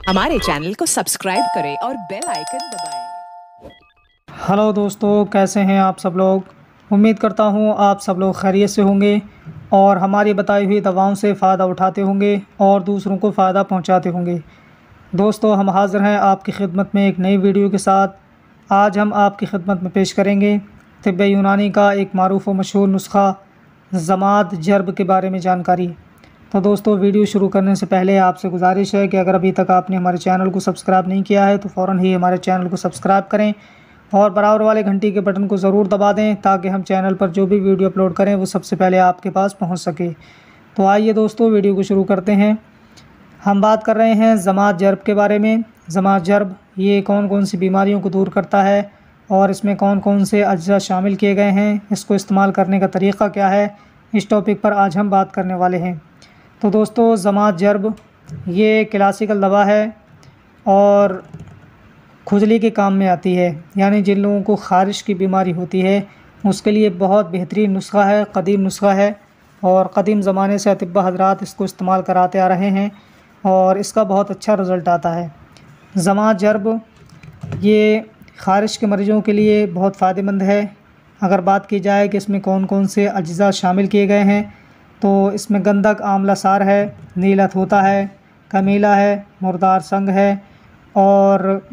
हमारे चैनल को सब्सक्राइब करें और बेल आइकन दबाएं। हेलो दोस्तों, कैसे हैं आप सब लोग। उम्मीद करता हूं आप सब लोग खैरियत से होंगे और हमारी बताई हुई दवाओं से फ़ायदा उठाते होंगे और दूसरों को फ़ायदा पहुंचाते होंगे। दोस्तों, हम हाज़िर हैं आपकी खिदमत में एक नई वीडियो के साथ। आज हम आपकी खिदमत में पेश करेंगे तिब्बे यूनानी का एक मारूफ़ व मशहूर नुस्ख़ा ज़माद जर्ब के बारे में जानकारी। तो दोस्तों, वीडियो शुरू करने से पहले आपसे गुजारिश है कि अगर अभी तक आपने हमारे चैनल को सब्सक्राइब नहीं किया है तो फ़ौरन ही हमारे चैनल को सब्सक्राइब करें और बराबर वाले घंटी के बटन को ज़रूर दबा दें ताकि हम चैनल पर जो भी वीडियो अपलोड करें वो सबसे पहले आपके पास पहुंच सके। तो आइए दोस्तों, वीडियो को शुरू करते हैं। हम बात कर रहे हैं ज़माद जर्ब के बारे में। ज़माद जर्ब ये कौन कौन सी बीमारियों को दूर करता है और इसमें कौन कौन से अज्जा शामिल किए गए हैं, इसको इस्तेमाल करने का तरीक़ा क्या है, इस टॉपिक पर आज हम बात करने वाले हैं। तो दोस्तों, ज़माद जर्ब ये क्लासिकल दवा है और खुजली के काम में आती है, यानी जिन लोगों को ख़ारिश की बीमारी होती है उसके लिए बहुत बेहतरीन नुस्ख़ा है, कदीम नुस्ख़ा है और कदीम ज़माने से अतिब्बा हज़रात इसको इस्तेमाल कराते आ रहे हैं और इसका बहुत अच्छा रिज़ल्ट आता है। ज़माद जर्ब ये ख़ारिश के मरीज़ों के लिए बहुत फ़ायदेमंद है। अगर बात की जाए कि इसमें कौन कौन से अज्जा शामिल किए गए हैं तो इसमें गंधक आमला सार है, नीलत होता है, कमीला है, मुर्दार संग है। और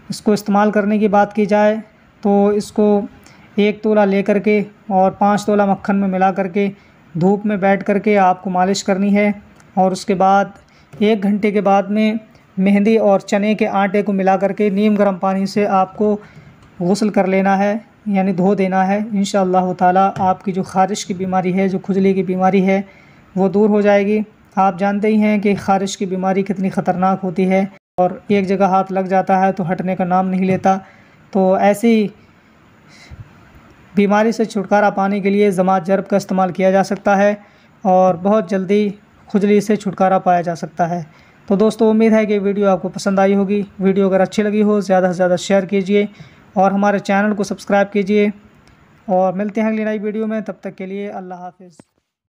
इसको इस्तेमाल करने की बात की जाए तो इसको 1 तोला लेकर के और 5 तोला मक्खन में मिला करके धूप में बैठ करके आपको मालिश करनी है और उसके बाद 1 घंटे के बाद में मेहंदी और चने के आटे को मिला करके नीम गर्म पानी से आपको गुस्ल कर लेना है, यानी धो देना है। इंशाअल्लाह ताला आपकी जो ख़ारिश की बीमारी है, जो खुजली की बीमारी है, वो दूर हो जाएगी। आप जानते ही हैं कि ख़ारिश की बीमारी कितनी ख़तरनाक होती है और एक जगह हाथ लग जाता है तो हटने का नाम नहीं लेता। तो ऐसी बीमारी से छुटकारा पाने के लिए ज़माद जर्ब का इस्तेमाल किया जा सकता है और बहुत जल्दी खुजली से छुटकारा पाया जा सकता है। तो दोस्तों, उम्मीद है कि वीडियो आपको पसंद आई होगी। वीडियो अगर अच्छी लगी हो ज़्यादा से ज़्यादा शेयर कीजिए और हमारे चैनल को सब्सक्राइब कीजिए और मिलते हैं अगली नई वीडियो में। तब तक के लिए अल्लाह हाफ़िज़।